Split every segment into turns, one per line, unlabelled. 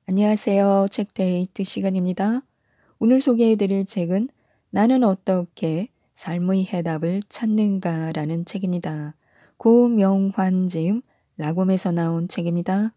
안녕하세요. 책데이트 시간입니다. 오늘 소개해드릴 책은 나는 어떻게 삶의 해답을 찾는가라는 책입니다. 고명환 지음 라곰에서 나온 책입니다.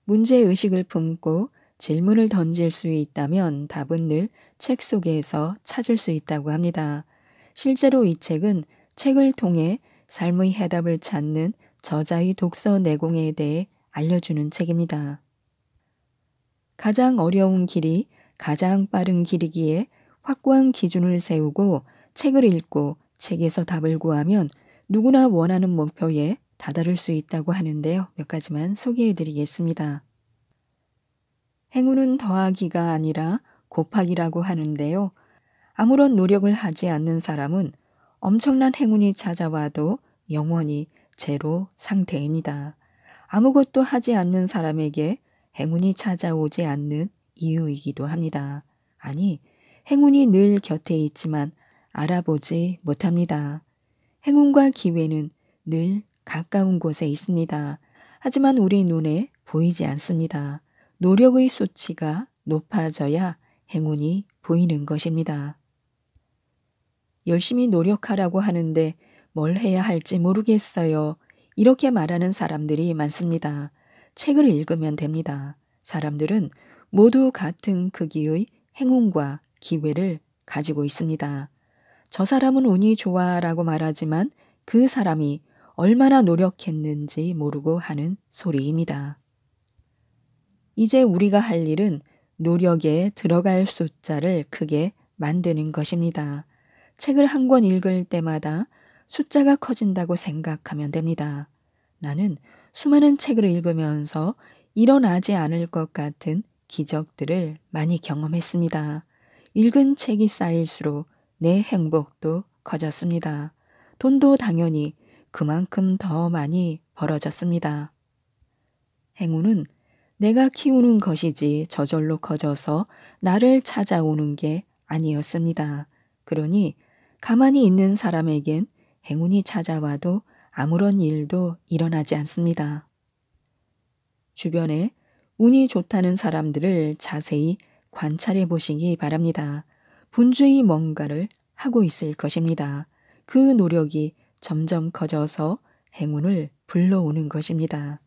문제의식을 품고 질문을 던질 수 있다면 답은 늘 책 속에서 찾을 수 있다고 합니다. 실제로 이 책은 책을 통해 삶의 해답을 찾는 저자의 독서 내공에 대해 알려주는 책입니다. 가장 어려운 길이 가장 빠른 길이기에 확고한 기준을 세우고 책을 읽고 책에서 답을 구하면 누구나 원하는 목표에 다다를 수 있다고 하는데요. 몇 가지만 소개해 드리겠습니다. 행운은 더하기가 아니라 곱하기라고 하는데요. 아무런 노력을 하지 않는 사람은 엄청난 행운이 찾아와도 영원히 제로 상태입니다. 아무것도 하지 않는 사람에게 행운이 찾아오지 않는 이유이기도 합니다. 아니, 행운이 늘 곁에 있지만 알아보지 못합니다. 행운과 기회는 늘 가까운 곳에 있습니다. 하지만 우리 눈에 보이지 않습니다. 노력의 수치가 높아져야 행운이 보이는 것입니다. 열심히 노력하라고 하는데 뭘 해야 할지 모르겠어요. 이렇게 말하는 사람들이 많습니다. 책을 읽으면 됩니다. 사람들은 모두 같은 크기의 행운과 기회를 가지고 있습니다. 저 사람은 운이 좋아라고 말하지만 그 사람이 얼마나 노력했는지 모르고 하는 소리입니다. 이제 우리가 할 일은 노력에 들어갈 숫자를 크게 만드는 것입니다. 책을 한 권 읽을 때마다 숫자가 커진다고 생각하면 됩니다. 나는 수많은 책을 읽으면서 일어나지 않을 것 같은 기적들을 많이 경험했습니다. 읽은 책이 쌓일수록 내 행복도 커졌습니다. 돈도 당연히 그만큼 더 많이 벌어졌습니다. 행운은 내가 키우는 것이지 저절로 커져서 나를 찾아오는 게 아니었습니다. 그러니 가만히 있는 사람에겐 행운이 찾아와도 아무런 일도 일어나지 않습니다. 주변에 운이 좋다는 사람들을 자세히 관찰해 보시기 바랍니다. 분주히 뭔가를 하고 있을 것입니다. 그 노력이 점점 커져서 행운을 불러오는 것입니다.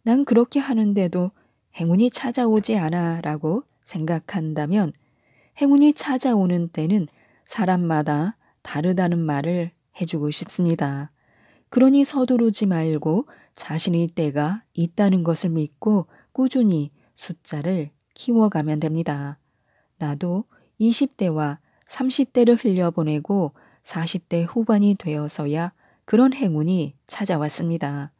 난 그렇게 하는데도 행운이 찾아오지 않아 라고 생각한다면 행운이 찾아오는 때는 사람마다 다르다는 말을 해주고 싶습니다. 그러니 서두르지 말고 자신의 때가 있다는 것을 믿고 꾸준히 숫자를 키워가면 됩니다. 나도 20대와 30대를 흘려보내고 40대 후반이 되어서야 그런 행운이 찾아왔습니다.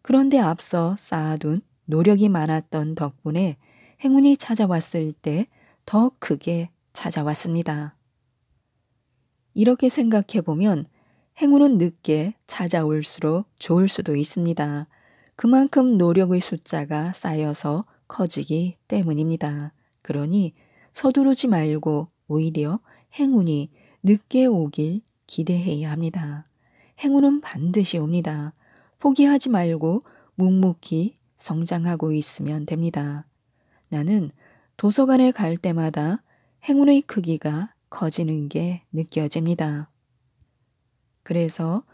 그런데 앞서 쌓아둔 노력이 많았던 덕분에 행운이 찾아왔을 때 더 크게 찾아왔습니다. 이렇게 생각해 보면 행운은 늦게 찾아올수록 좋을 수도 있습니다. 그만큼 노력의 숫자가 쌓여서 커지기 때문입니다. 그러니 서두르지 말고 오히려 행운이 늦게 오길 기대해야 합니다. 행운은 반드시 옵니다. 포기하지 말고 묵묵히 성장하고 있으면 됩니다. 나는 도서관에 갈 때마다 행운의 크기가 커지는 게 느껴집니다. 그래서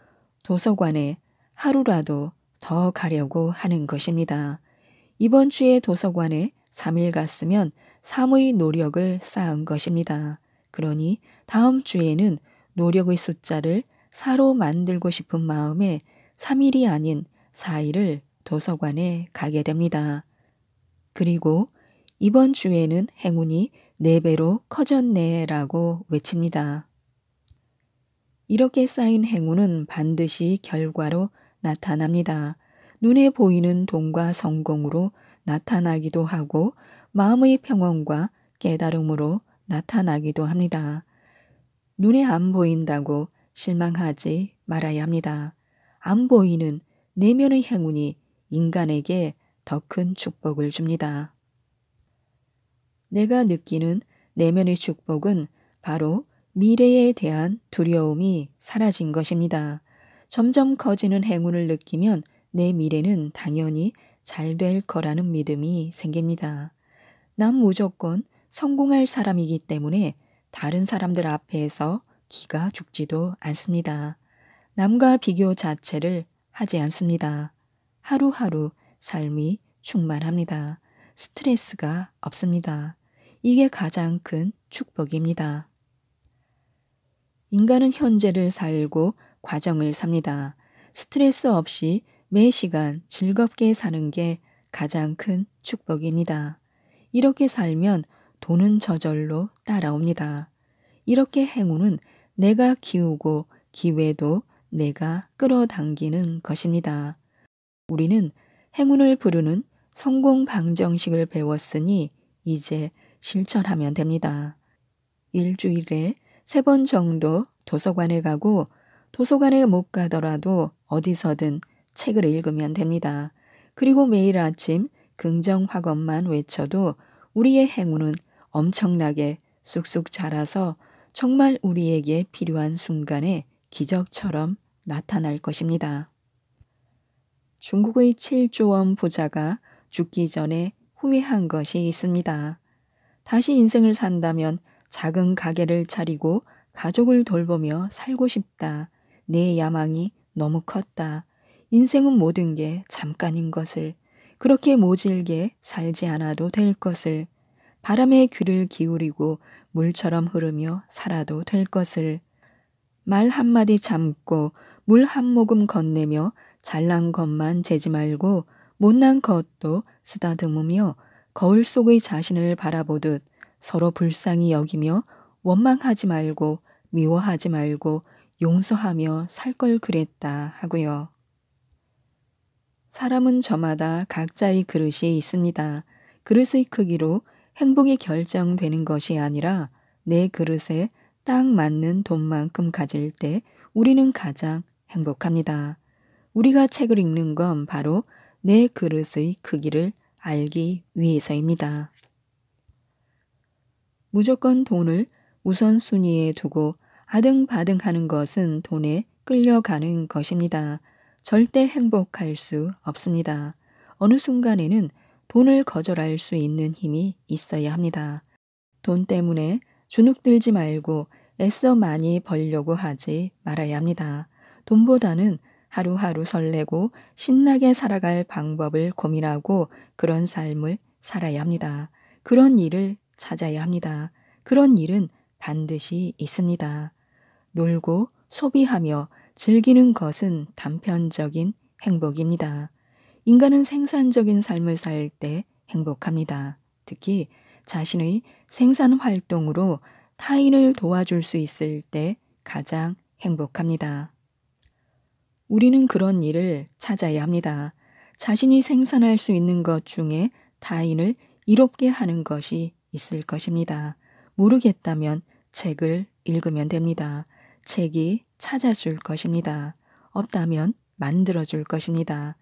도서관에 하루라도 더 가려고 하는 것입니다. 이번 주에 도서관에 3일 갔으면 3의 노력을 쌓은 것입니다. 그러니 다음 주에는 노력의 숫자를 4로 만들고 싶은 마음에 3일이 아닌 4일을 도서관에 가게 됩니다. 그리고 이번 주에는 행운이 4배로 커졌네 라고 외칩니다. 이렇게 쌓인 행운은 반드시 결과로 나타납니다. 눈에 보이는 돈과 성공으로 나타나기도 하고 마음의 평온과 깨달음으로 나타나기도 합니다. 눈에 안 보인다고 실망하지 말아야 합니다. 안 보이는 내면의 행운이 인간에게 더 큰 축복을 줍니다. 내가 느끼는 내면의 축복은 바로 미래에 대한 두려움이 사라진 것입니다. 점점 커지는 행운을 느끼면 내 미래는 당연히 잘 될 거라는 믿음이 생깁니다. 난 무조건 성공할 사람이기 때문에 다른 사람들 앞에서 기가 죽지도 않습니다. 남과 비교 자체를 하지 않습니다. 하루하루 삶이 충만합니다. 스트레스가 없습니다. 이게 가장 큰 축복입니다. 인간은 현재를 살고 과정을 삽니다. 스트레스 없이 매 시간 즐겁게 사는 게 가장 큰 축복입니다. 이렇게 살면 돈은 저절로 따라옵니다. 이렇게 행운은 내가 키우고 기회도 내가 끌어당기는 것입니다. 우리는 행운을 부르는 성공 방정식을 배웠으니 이제 실천하면 됩니다. 일주일에 3번 정도 도서관에 가고 도서관에 못 가더라도 어디서든 책을 읽으면 됩니다. 그리고 매일 아침 긍정 화건만 외쳐도 우리의 행운은 엄청나게 쑥쑥 자라서 정말 우리에게 필요한 순간에 기적처럼 나타날 것입니다. 중국의 7조 원 부자가 죽기 전에 후회한 것이 있습니다. 다시 인생을 산다면 작은 가게를 차리고 가족을 돌보며 살고 싶다. 내 야망이 너무 컸다. 인생은 모든 게 잠깐인 것을, 그렇게 모질게 살지 않아도 될 것을, 바람에 귀를 기울이고 물처럼 흐르며 살아도 될 것을, 말 한마디 참고 물 한 모금 건네며 잘난 것만 재지 말고 못난 것도 쓰다듬으며 거울 속의 자신을 바라보듯 서로 불쌍히 여기며 원망하지 말고 미워하지 말고 용서하며 살 걸 그랬다 하고요. 사람은 저마다 각자의 그릇이 있습니다. 그릇의 크기로 행복이 결정되는 것이 아니라 내 그릇에 딱 맞는 돈만큼 가질 때 우리는 가장 행복합니다. 우리가 책을 읽는 건 바로 내 그릇의 크기를 알기 위해서입니다. 무조건 돈을 우선순위에 두고 아등바등하는 것은 돈에 끌려가는 것입니다. 절대 행복할 수 없습니다. 어느 순간에는 돈을 거절할 수 있는 힘이 있어야 합니다. 돈 때문에 주눅들지 말고 애써 많이 벌려고 하지 말아야 합니다. 돈보다는 하루하루 설레고 신나게 살아갈 방법을 고민하고 그런 삶을 살아야 합니다. 그런 일을 찾아야 합니다. 그런 일은 반드시 있습니다. 놀고 소비하며 즐기는 것은 단편적인 행복입니다. 인간은 생산적인 삶을 살 때 행복합니다. 특히 자신의 생산 활동으로 타인을 도와줄 수 있을 때 가장 행복합니다. 우리는 그런 일을 찾아야 합니다. 자신이 생산할 수 있는 것 중에 타인을 이롭게 하는 것이 있을 것입니다. 모르겠다면 책을 읽으면 됩니다. 책이 찾아줄 것입니다. 없다면 만들어줄 것입니다.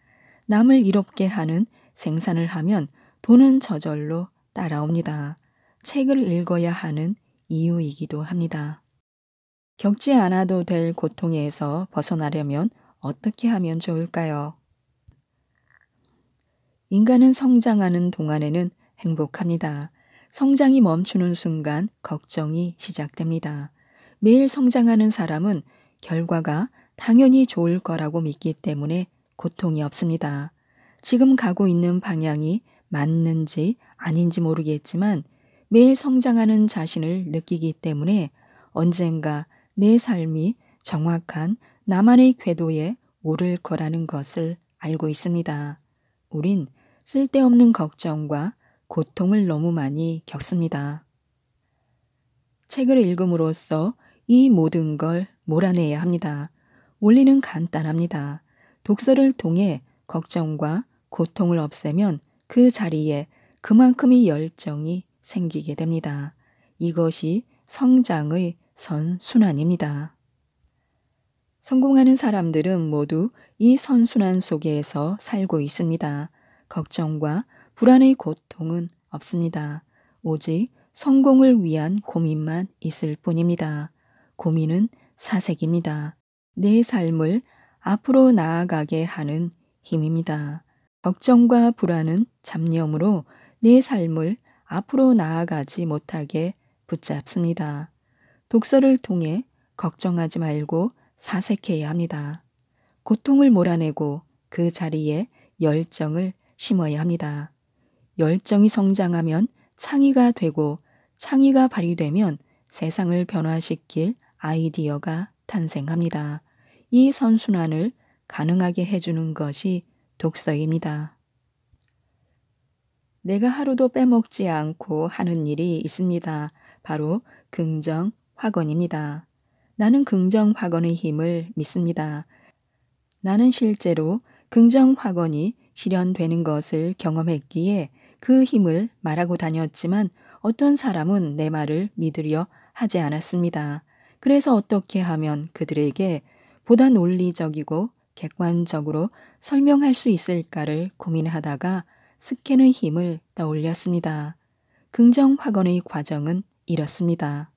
남을 이롭게 하는 생산을 하면 돈은 저절로 따라옵니다. 책을 읽어야 하는 이유이기도 합니다. 겪지 않아도 될 고통에서 벗어나려면 어떻게 하면 좋을까요? 인간은 성장하는 동안에는 행복합니다. 성장이 멈추는 순간 걱정이 시작됩니다. 매일 성장하는 사람은 결과가 당연히 좋을 거라고 믿기 때문에 고통이 없습니다. 지금 가고 있는 방향이 맞는지 아닌지 모르겠지만 매일 성장하는 자신을 느끼기 때문에 언젠가 내 삶이 정확한 나만의 궤도에 오를 거라는 것을 알고 있습니다. 우린 쓸데없는 걱정과 고통을 너무 많이 겪습니다. 책을 읽음으로써 이 모든 걸 몰아내야 합니다. 원리는 간단합니다. 독서를 통해 걱정과 고통을 없애면 그 자리에 그만큼의 열정이 생기게 됩니다. 이것이 성장의 선순환입니다. 성공하는 사람들은 모두 이 선순환 속에서 살고 있습니다. 걱정과 불안의 고통은 없습니다. 오직 성공을 위한 고민만 있을 뿐입니다. 고민은 사색입니다. 내 삶을 앞으로 나아가게 하는 힘입니다. 걱정과 불안은 잡념으로 내 삶을 앞으로 나아가지 못하게 붙잡습니다. 독서를 통해 걱정하지 말고 사색해야 합니다. 고통을 몰아내고 그 자리에 열정을 심어야 합니다. 열정이 성장하면 창의가 되고 창의가 발휘되면 세상을 변화시킬 아이디어가 탄생합니다. 이 선순환을 가능하게 해주는 것이 독서입니다. 내가 하루도 빼먹지 않고 하는 일이 있습니다. 바로 긍정 확언입니다. 나는 긍정 확언의 힘을 믿습니다. 나는 실제로 긍정 확언이 실현되는 것을 경험했기에 그 힘을 말하고 다녔지만 어떤 사람은 내 말을 믿으려 하지 않았습니다. 그래서 어떻게 하면 그들에게 보다 논리적이고 객관적으로 설명할 수 있을까를 고민하다가 스캔의 힘을 떠올렸습니다. 긍정 확언의 과정은 이렇습니다.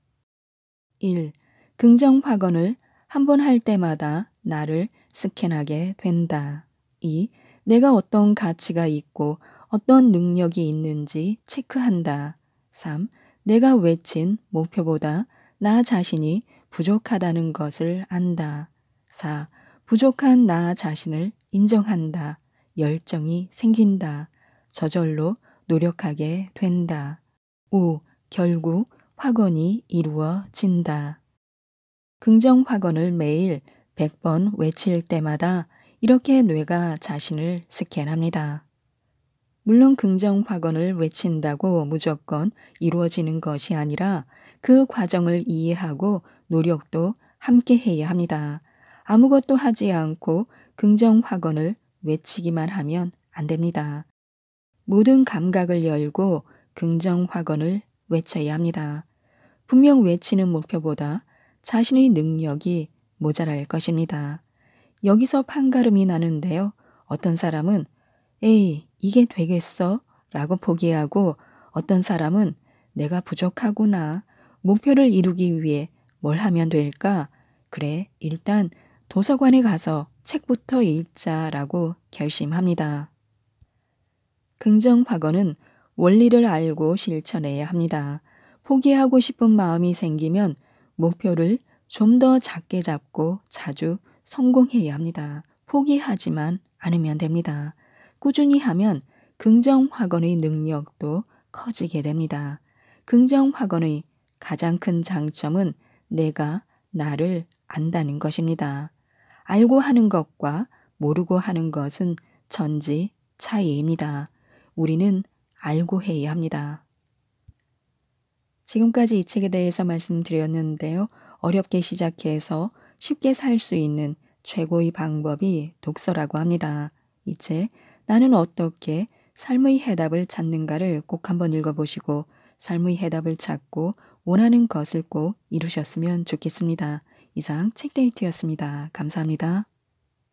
1. 긍정 확언을 한 번 할 때마다 나를 스캔하게 된다. 2. 내가 어떤 가치가 있고 어떤 능력이 있는지 체크한다. 3. 내가 외친 목표보다 나 자신이 부족하다는 것을 안다. 4. 부족한 나 자신을 인정한다. 열정이 생긴다. 저절로 노력하게 된다. 5. 결국 확언이 이루어진다. 긍정 확언을 매일 100번 외칠 때마다 이렇게 뇌가 자신을 스캔합니다. 물론 긍정 확언을 외친다고 무조건 이루어지는 것이 아니라 그 과정을 이해하고 노력도 함께 해야 합니다. 아무것도 하지 않고 긍정 확언을 외치기만 하면 안 됩니다. 모든 감각을 열고 긍정 확언을 외쳐야 합니다. 분명 외치는 목표보다 자신의 능력이 모자랄 것입니다. 여기서 판가름이 나는데요. 어떤 사람은 에이, 이게 되겠어? 라고 포기하고 어떤 사람은 내가 부족하구나. 목표를 이루기 위해 뭘 하면 될까? 그래, 일단 도서관에 가서 책부터 읽자라고 결심합니다. 긍정 확언은 원리를 알고 실천해야 합니다. 포기하고 싶은 마음이 생기면 목표를 좀 더 작게 잡고 자주 성공해야 합니다. 포기하지만 않으면 됩니다. 꾸준히 하면 긍정 확언의 능력도 커지게 됩니다. 긍정 확언의 가장 큰 장점은 내가 나를 안다는 것입니다. 알고 하는 것과 모르고 하는 것은 천지 차이입니다. 우리는 알고 해야 합니다. 지금까지 이 책에 대해서 말씀드렸는데요. 어렵게 시작해서 쉽게 살 수 있는 최고의 방법이 독서라고 합니다. 이 책 나는 어떻게 삶의 해답을 찾는가를 꼭 한번 읽어보시고 삶의 해답을 찾고 원하는 것을 꼭 이루셨으면 좋겠습니다. 이상 책데이트였습니다. 감사합니다.